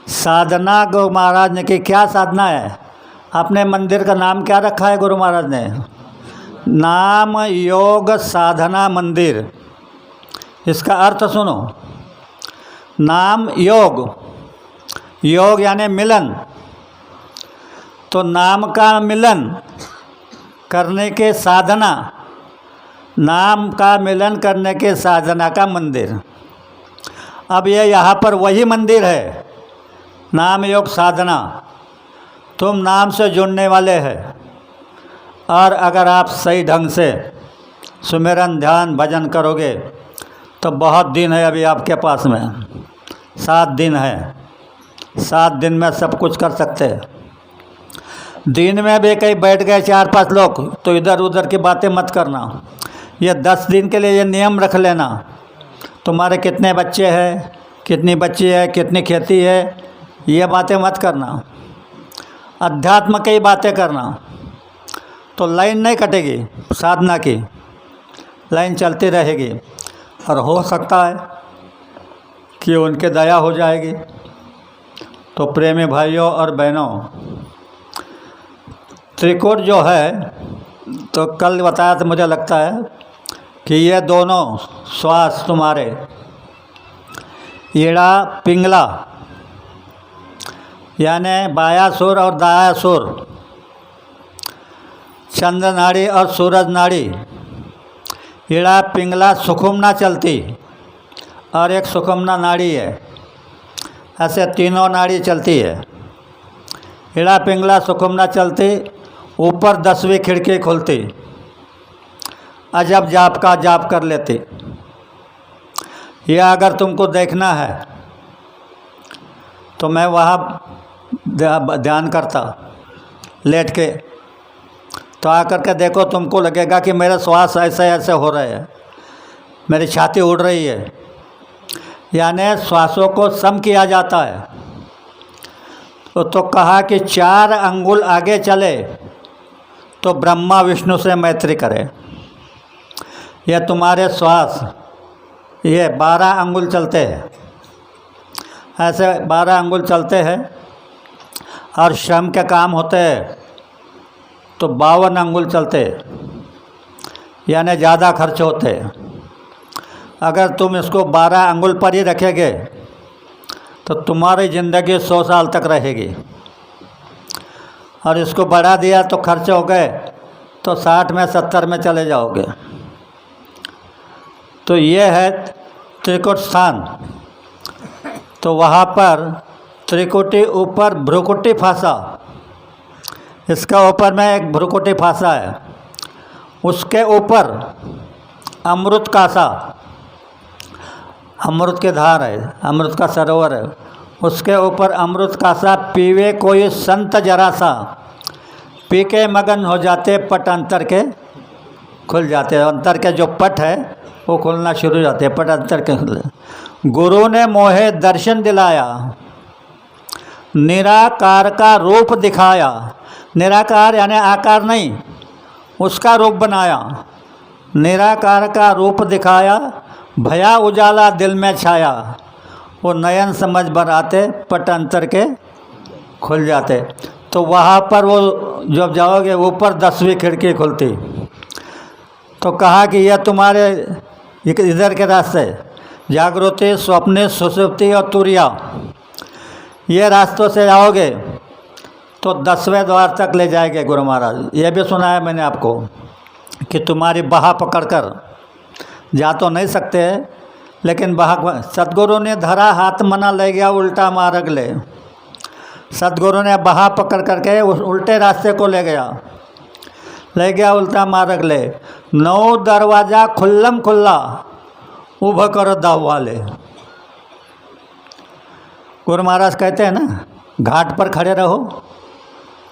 साधना गुरु महाराज ने की, क्या साधना है? अपने मंदिर का नाम क्या रखा है गुरु महाराज ने? नाम योग साधना मंदिर। इसका अर्थ सुनो, नाम योग, योग यानी मिलन, तो नाम का मिलन करने के साधना, नाम का मिलन करने के साधना का मंदिर। अब ये यहाँ पर वही मंदिर है, नाम योग साधना। तुम नाम से जुड़ने वाले हैं, और अगर आप सही ढंग से सुमिरन ध्यान भजन करोगे तो बहुत दिन है अभी आपके पास में, 7 दिन है। 7 दिन में सब कुछ कर सकते हैं। दिन में भी कहीं बैठ गए 4-5 लोग तो इधर उधर की बातें मत करना। ये 10 दिन के लिए ये नियम रख लेना, तुम्हारे कितने बच्चे हैं, कितनी बच्ची है, कितनी खेती है, ये बातें मत करना। अध्यात्म की बातें करना, तो लाइन नहीं कटेगी, साधना की लाइन चलती रहेगी। और हो सकता है कि उनके दया हो जाएगी। तो प्रेमी भाइयों और बहनों, त्रिकूट जो है, तो कल बताया तो मुझे लगता है कि ये दोनों श्वास तुम्हारे ईड़ा पिंगला यानी बाया सुर और दाया सुर, चंद्र नाड़ी और सूरज नाड़ी, ईड़ा पिंगला सुखुमना चलती और एक सुखुमना नाड़ी है। ऐसे तीनों नाड़ी चलती है। ईड़ा पिंगला सुखुमना चलती, ऊपर 10वीं खिड़की खुलती, अजब जाप का जाप कर लेती। यह अगर तुमको देखना है तो मैं वहाँ ध्यान करता लेट के, तो आकर के देखो, तुमको लगेगा कि मेरे श्वास ऐसे ऐसे हो रहे हैं, मेरी छाती उड़ रही है। यानी श्वासों को सम किया जाता है। तो कहा कि 4 अंगुल आगे चले तो ब्रह्मा विष्णु से मैत्री करे। यह तुम्हारे श्वास, ये 12 अंगुल चलते हैं, ऐसे 12 अंगुल चलते हैं। और श्रम के काम होते हैं तो 52 अंगुल चलते, यानी ज़्यादा खर्च होते। अगर तुम इसको 12 अंगुल पर ही रखेंगे तो तुम्हारी ज़िंदगी 100 साल तक रहेगी। और इसको बढ़ा दिया तो खर्च हो गए तो 60 में 70 में चले जाओगे। तो ये है त्रिकुट स्थान। तो वहाँ पर त्रिकुटी ऊपर भ्रुकुटी फांसा, इसका ऊपर में एक भ्रुकुटी फांसा है, उसके ऊपर अमृत कासा, अमृत के धार है, अमृत का सरोवर है, उसके ऊपर अमृत कासा पीवे कोई संत जरा सा, पी के मगन हो जाते, पट अंतर के खुल जाते। अंतर के जो पट है वो खुलना शुरू हो जाते, पट अंतर के खुले। गुरु ने मोहे दर्शन दिलाया, निराकार का रूप दिखाया। निराकार यानी आकार नहीं, उसका रूप बनाया। निराकार का रूप दिखाया, भया उजाला दिल में छाया। वो नयन समझ भर आते, पट अंतर के खुल जाते। तो वहाँ पर वो जब जाओगे ऊपर 10वीं खिड़की खुलती। तो कहा कि यह तुम्हारे इधर के रास्ते, जागृति, स्वप्न, सुषुप्ति और तुरिया, ये रास्तों से जाओगे तो 10वें द्वार तक ले जाएंगे गुरु महाराज। ये भी सुना है मैंने आपको कि तुम्हारी बाह पकड़कर जा तो नहीं सकते, लेकिन बाह सतगुरु ने धरा हाथ मना ले गया उल्टा मार्ग ले। सतगुरु ने बाह पकड़ करके उस उल्टे रास्ते को ले गया उल्टा मार्ग ले। 9 दरवाजा खुल्लम खुल्ला, उभ कर दाव वाले। गुरु महाराज कहते हैं ना, घाट पर खड़े रहो,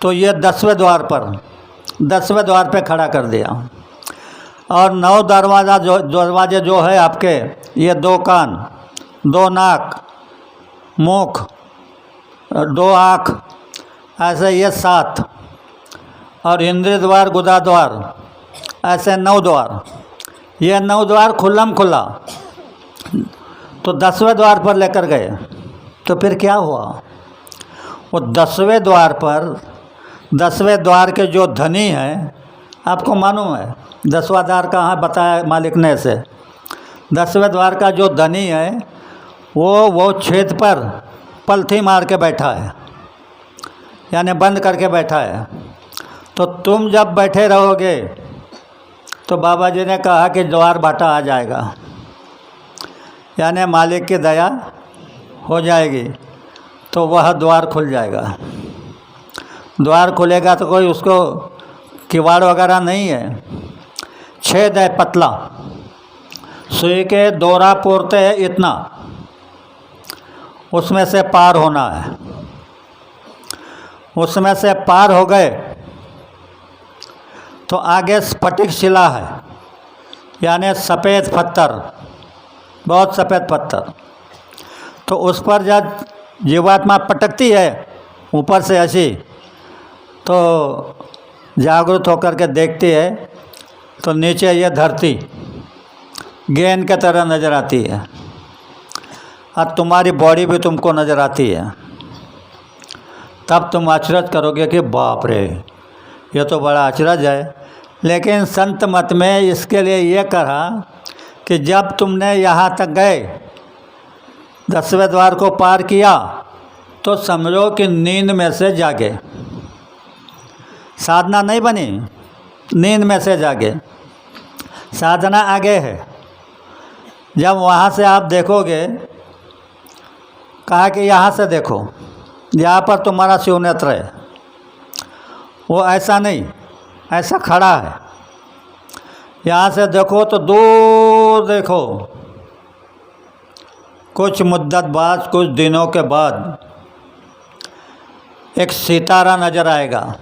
तो ये 10वें द्वार पे खड़ा कर दिया। और 9 दरवाजे जो है आपके, ये 2 कान, 2 नाक, मुख, 2 आँख, ऐसे ये 7, और इंद्रिय द्वार, गुदा द्वार, ऐसे 9 द्वार। ये 9 द्वार खुल्लम खुल्ला। तो 10वें द्वार पर लेकर गए तो फिर क्या हुआ? वो 10वें द्वार पर, 10वें द्वार के जो धनी हैं, आपको मालूम है 10वां द्वार कहाँ बताया मालिक ने से, 10वें द्वार का जो धनी है वो छेद पर पलथी मार के बैठा है, यानी बंद करके बैठा है। तो तुम जब बैठे रहोगे तो बाबा जी ने कहा कि द्वार बाटा आ जाएगा, यानी मालिक की दया हो जाएगी, तो वह द्वार खुल जाएगा। द्वार खुलेगा तो कोई उसको किवाड़ वगैरह नहीं है, छेद है पतला, सुई के डोरा पोरते है इतना, उसमें से पार होना है। उसमें से पार हो गए तो आगे स्फटिक शिला है, यानी सफ़ेद पत्थर, बहुत सफ़ेद पत्थर। तो उस पर जब जीवात्मा पटकती है ऊपर से ऐसी, तो जागृत होकर के देखती है तो नीचे ये धरती गेंद की तरह नज़र आती है, और तुम्हारी बॉडी भी तुमको नज़र आती है। तब तुम आश्चर्य करोगे कि बाप रे, ये तो बड़ा आश्चर्य है। लेकिन संत मत में इसके लिए ये कहा कि जब तुमने यहाँ तक गए, 10वें द्वार को पार किया, तो समझो कि नींद में से जागे, साधना नहीं बनी, नींद में से जागे। साधना आगे है। जब वहाँ से आप देखोगे, कहा कि यहाँ से देखो, यहाँ पर तुम्हारा शिव नेत्र है, वो ऐसा नहीं, ऐसा खड़ा है। यहाँ से देखो तो दूर देखो, कुछ मुद्दत बाद, कुछ दिनों के बाद एक सितारा नज़र आएगा।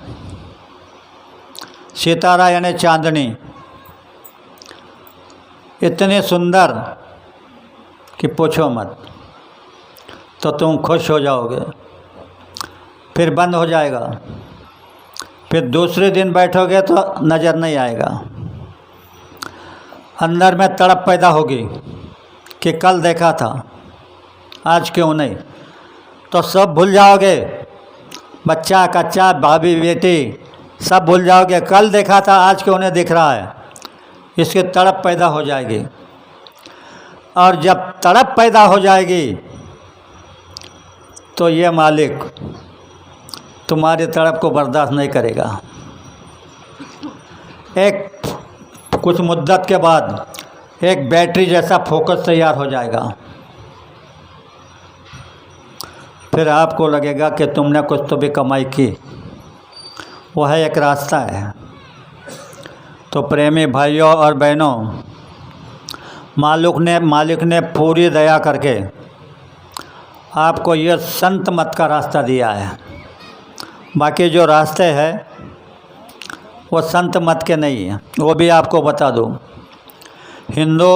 सितारा यानी चांदनी, इतनी सुंदर कि पूछो मत। तो तुम खुश हो जाओगे, फिर बंद हो जाएगा, फिर दूसरे दिन बैठोगे तो नज़र नहीं आएगा। अंदर में तड़प पैदा होगी कि कल देखा था, आज क्यों नहीं। तो सब भूल जाओगे, बच्चा कच्चा भाभी बेटी सब भूल जाओगे, कल देखा था आज क्यों नहीं दिख रहा है। इसकी तड़प पैदा हो जाएगी, और जब तड़प पैदा हो जाएगी तो ये मालिक तुम्हारी तड़प को बर्दाश्त नहीं करेगा। एक कुछ मुद्दत के बाद एक बैटरी जैसा फोकस तैयार हो जाएगा, फिर आपको लगेगा कि तुमने कुछ तो भी कमाई की। वह एक रास्ता है। तो प्रेमी भाइयों और बहनों, मालिक ने पूरी दया करके आपको यह संत मत का रास्ता दिया है। बाकी जो रास्ते हैं वो संत मत के नहीं हैं, वो भी आपको बता दूँ। हिंदू,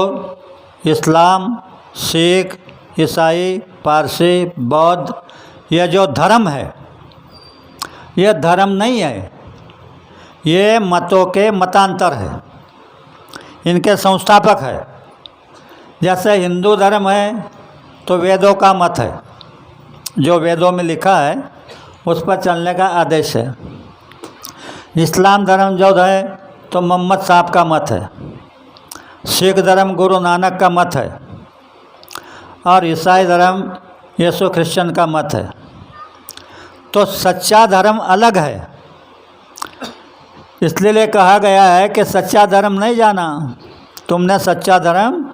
इस्लाम, सिख, ईसाई, पारसी, बौद्ध, ये जो धर्म है, ये धर्म नहीं है, ये मतों के मतांतर है, इनके संस्थापक है। जैसे हिंदू धर्म है तो वेदों का मत है, जो वेदों में लिखा है उस पर चलने का आदेश है। इस्लाम धर्म जो है तो मोहम्मद साहब का मत है। सिख धर्म गुरु नानक का मत है, और ईसाई धर्म यीशु क्रिश्चियन का मत है। तो सच्चा धर्म अलग है। इसलिए कहा गया है कि सच्चा धर्म नहीं जाना, तुमने सच्चा धर्म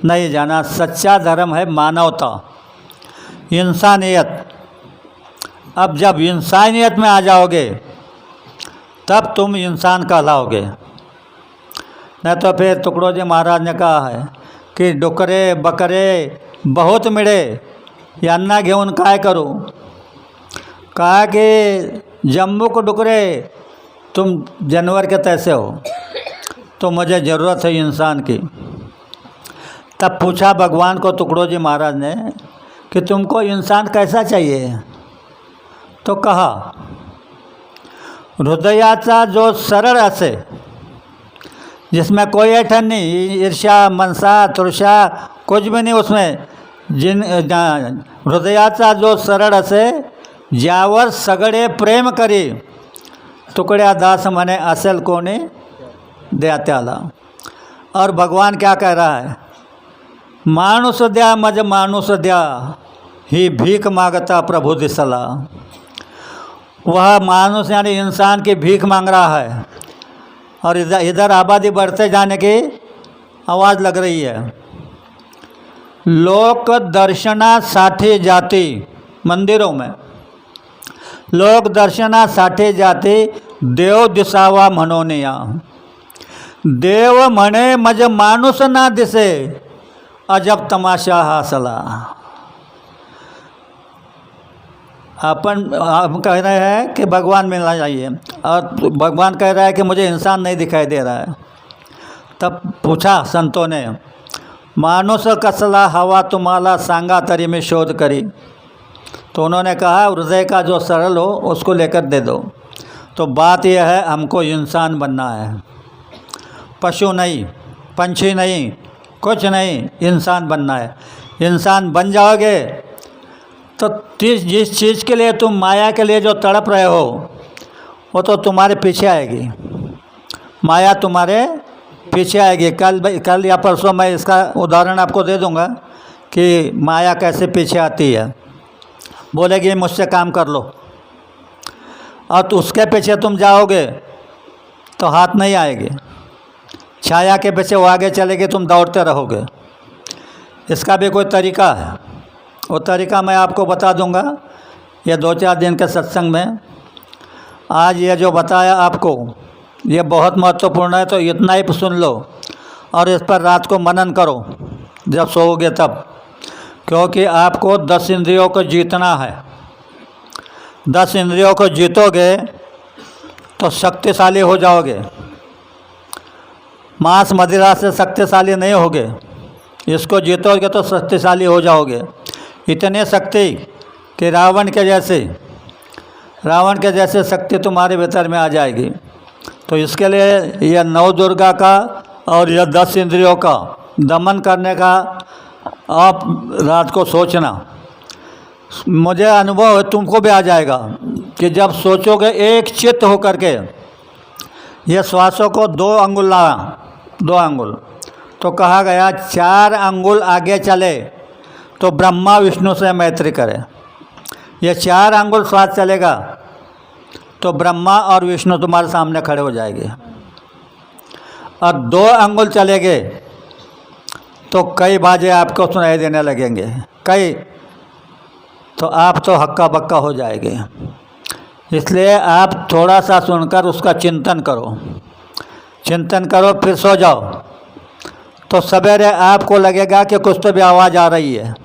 नहीं जाना। सच्चा धर्म है मानवता, इंसानियत। अब जब इंसानियत में आ जाओगे तब तुम इंसान कहलाओगे। नहीं तो फिर टुकड़ो जी महाराज ने कहा है कि डुकरे बकरे बहुत मिळे यांना घेऊन काय करूं। कहा कि जम्बू को डुकरे तुम जानवर के तैसे हो, तो मुझे ज़रूरत है इंसान की। तब पूछा भगवान को टुकड़ो जी महाराज ने कि तुमको इंसान कैसा चाहिए। तो कहा हृदयाचा जो सरळ असे, जिसमें कोई ऐठन नहीं, ईर्ष्या मनसा तृषा कुछ भी नहीं उसमें। हृदयाचा जो सरळ असे ज्यावर सगळे प्रेम करी, तुकड्या दास मने असल कोने द्या त्याला। और भगवान क्या कह रहा है, मानुस द्या मज मानुस द्या, ही भीख मांगता प्रभु दिसला। वह मानुस यानी इंसान की भीख मांग रहा है, और इधर आबादी बढ़ते जाने की आवाज़ लग रही है। लोक दर्शनासाठी जाती, मंदिरों में लोक दर्शनासाठी जाती, देव दिसावा म्हणून या। देव म्हणे मज माणूस ना दिसे, अजब तमाशा हासला। हम कह रहे हैं कि भगवान मिलना चाहिए, और भगवान कह रहा है कि मुझे इंसान नहीं दिखाई दे रहा है। तब पूछा संतों ने, मानुस कसला हवा तुम्हाला सांगा तरी में शोध करी। तो उन्होंने कहा हृदय का जो सरल हो उसको लेकर दे दो। तो बात यह है, हमको इंसान बनना है, पशु नहीं, पंछी नहीं, कुछ नहीं, इंसान बनना है। इंसान बन जाओगे तो जिस चीज़ के लिए तुम माया के लिए जो तड़प रहे हो वो तो तुम्हारे पीछे आएगी, माया तुम्हारे पीछे आएगी। कल या परसों मैं इसका उदाहरण आपको दे दूंगा कि माया कैसे पीछे आती है। बोलेगी मुझसे काम कर लो, और तो उसके पीछे तुम जाओगे तो हाथ नहीं आएगी। छाया के पीछे वो आगे चलेगी, तुम दौड़ते रहोगे। इसका भी कोई तरीका है, वो तरीका मैं आपको बता दूंगा ये 2-4 दिन के सत्संग में। आज ये जो बताया आपको ये बहुत महत्वपूर्ण है, तो इतना ही सुन लो और इस पर रात को मनन करो जब सोओगे तब, क्योंकि आपको 10 इंद्रियों को जीतना है। 10 इंद्रियों को जीतोगे तो शक्तिशाली हो जाओगे। मांस मदिरा से शक्तिशाली नहीं होगे, इसको जीतोगे तो शक्तिशाली हो जाओगे। इतने शक्ति कि रावण के जैसे शक्ति तुम्हारे भीतर में आ जाएगी। तो इसके लिए यह 9 दुर्गा का और यह 10 इंद्रियों का दमन करने का आप रात को सोचना। मुझे अनुभव है, तुमको भी आ जाएगा कि जब सोचोगे एक चित्त होकर के ये श्वासों को 2 अंगुल लाना, 2 अंगुल, तो कहा गया 4 अंगुल आगे चले तो ब्रह्मा विष्णु से मैत्री करे। ये 4 अंगुल श्वास चलेगा तो ब्रह्मा और विष्णु तुम्हारे सामने खड़े हो जाएंगे, और 2 अंगुल चलेंगे तो कई बाजे आपको सुनाई देने लगेंगे, कई, तो आप तो हक्का बक्का हो जाएंगे। इसलिए आप थोड़ा सा सुनकर उसका चिंतन करो, फिर सो जाओ। तो सवेरे आपको लगेगा कि कुछ तो भी आवाज़ आ रही है।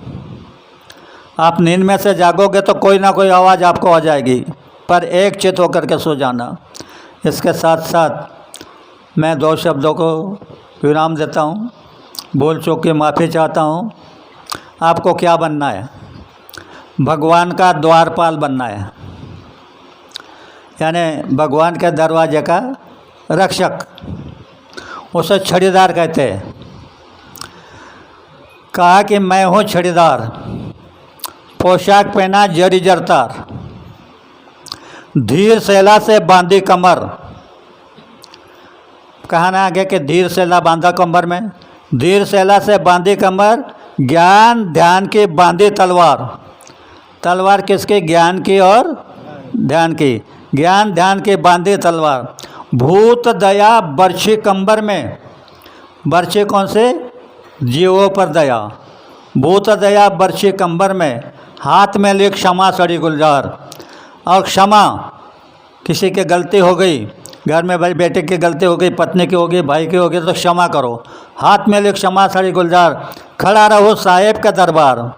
आप नींद में से जागोगे तो कोई ना कोई आवाज़ आपको आ जाएगी, पर एक चित होकर के सो जाना। इसके साथ साथ मैं 2 शब्दों को विराम देता हूँ, भूल चूक की माफ़ी चाहता हूँ। आपको क्या बनना है? भगवान का द्वारपाल बनना है, यानी भगवान के दरवाजे का रक्षक। उसे छड़ीदार कहते हैं। कहा कि मैं हूँ छड़ीदार, पोशाक पहना जरी जरतार, धीर सेला से बांधी कमर। कहा ना आगे कि धीर सेला बांधा कमर में, धीर सेला से बांधी कमर, ज्ञान ध्यान की बांधी तलवार। तलवार किसकी? ज्ञान की और ध्यान की। ज्ञान ध्यान की बांधी तलवार। भूत दया बर्छी कंबर में, बर्छी कौन से? जीवों पर दया। भूत दया बर्छी कंबर में, हाथ में ले क्षमा सड़ी गुलजार। और क्षमा, किसी की गलती हो गई, घर में भाई बेटे की गलती हो गई, पत्नी की हो गई, भाई की हो गई, तो क्षमा करो। हाथ में ले क्षमा सड़ी गुलजार, खड़ा रहो साहेब का दरबार।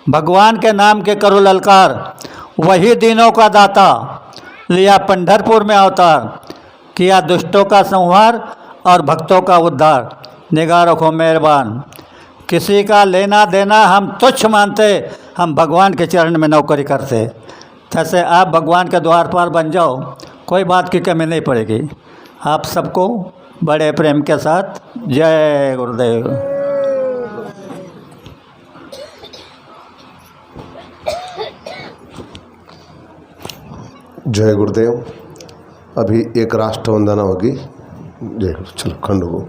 भगवान के नाम के करो ललकार, वही दीनों का दाता, लिया पंढरपुर में अवतार, किया दुष्टों का संहार और भक्तों का उद्धार। निगाह रखो मेहरबान, किसी का लेना देना हम तुच्छ मानते, हम भगवान के चरण में नौकरी करते। जैसे आप भगवान के द्वारपाल बन जाओ, कोई बात की कमी नहीं पड़ेगी। आप सबको बड़े प्रेम के साथ जय गुरुदेव। जय गुरुदेव। अभी एक राष्ट्र वंदना होगी। जय गुरु। चलो खंड को।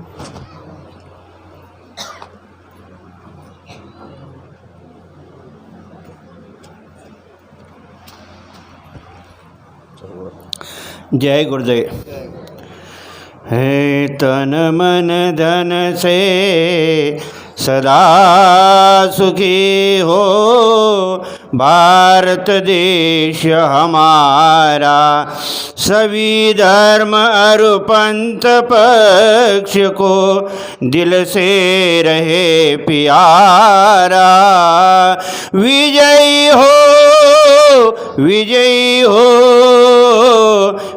जय गुरुदेव। है तन मन धन से सदा सुखी हो भारत देश हमारा, सभी धर्म और पंथ पक्ष को दिल से रहे प्यारा। विजयी हो, विजयी हो,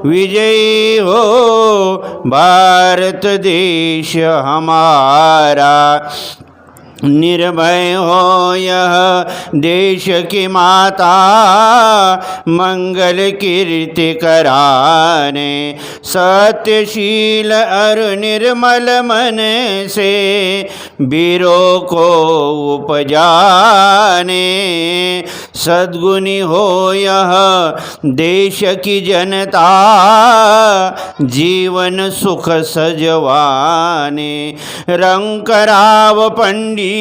विजयी हो भारत देश हमारा। निर्भय हो यह देश की माता, मंगल कीर्ति कराने, सत्यशील और निर्मल मन से वीरों को उपजाने। सद्गुणी हो यह देश की जनता, जीवन सुख सजवाने। रंकराव पंडित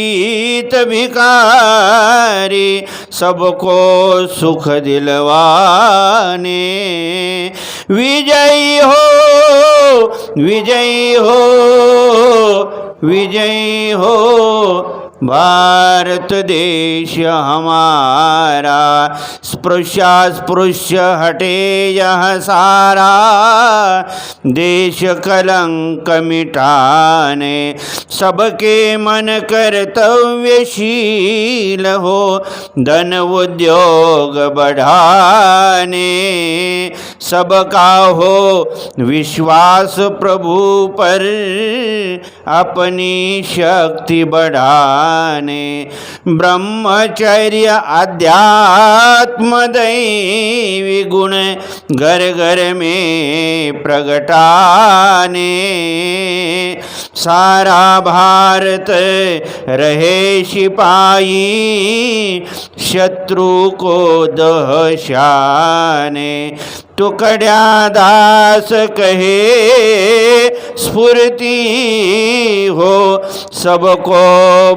भिखारी सबको सुख दिलवाने। विजयी हो, विजयी हो, विजयी हो भारत देश हमारा। स्पृश्य हटे यह सारा, देश कलंक मिटाने। सबके मन कर्तव्यशील हो, धन उद्योग बढ़ाने। सबका हो विश्वास प्रभु पर, अपनी शक्ति बढ़ाने। ब्रह्मचर्य अध्यात्म दैवी गुण घर घर में प्रगटाने। सारा भारत रहे सिपाही, शत्रु को दहशाने। टुकड़ा दास कहे स्फूर्ति हो, सबको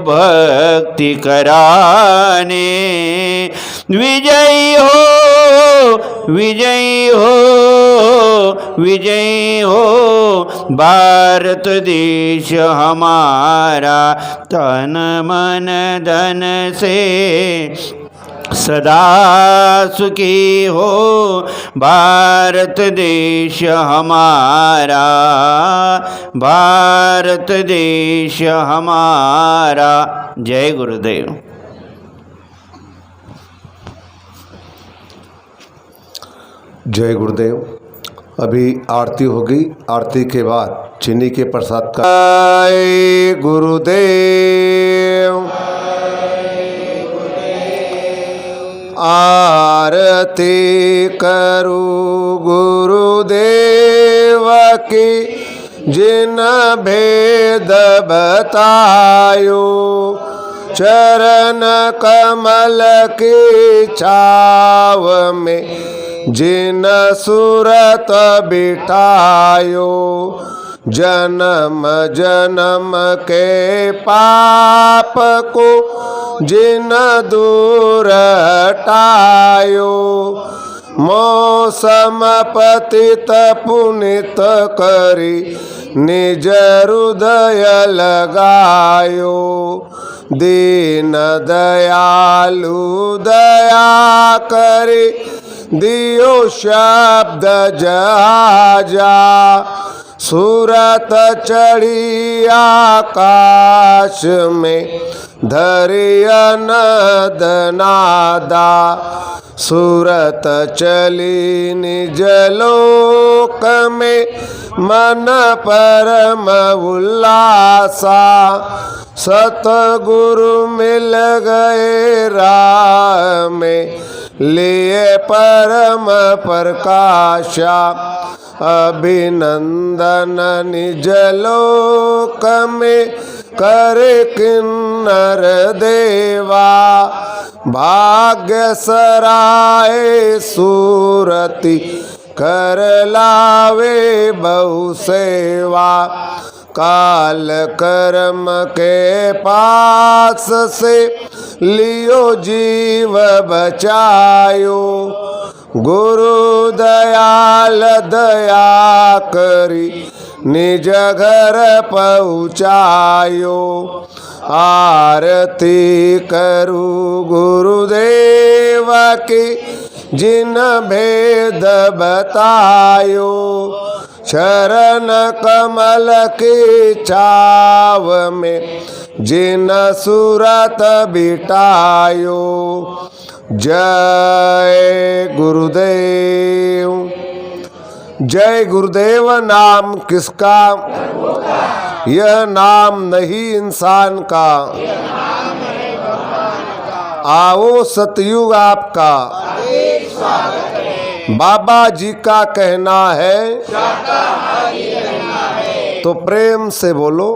भक्ति कराने। विजयी हो, विजयी हो, विजयी हो भारत देश हमारा। तन मन धन से सदा सुखी हो भारत देश हमारा, भारत देश हमारा। जय गुरुदेव। जय गुरुदेव। अभी आरती होगी। आरती के बाद चीनी के प्रसाद का। जय गुरुदेव। आरती करू गुरुदेव की, जिन भेद बतायो। चरण कमल की छाव में, जिन सुरत बिठायो। जन्म जन्म के पाप को जिन दूर हटायो। मौसम पतित पुनित करी, निज हृदय लगायो। दीन दयालु दया करी, दियो शब्द जहाजा। सूरत चढ़ी आकाश में, धरिया नद नादा। सूरत चली निज लोक में, मन परम उल्लासा। सतगुरु मिल गए राह में, लिए परम प्रकाशा। अभिनंदन निज लोक में, करे किन्नर देवा, भाग्य सराय सूरति कर लावे बहु सेवा। काल कर्म के पास से लियो जीव बचायो, गुरु दयाल दया करी निज घर पहुँचायो। आरती करू गुरुदेव की जिन भेद बतायो, शरण कमल की छाव में जिन सूरत बिटायो। जय गुरुदेव। जय गुरुदेव नाम किसका, यह नाम नहीं इंसान का। आओ सतयुग आपका, बाबा जी का कहना है, तो प्रेम से बोलो।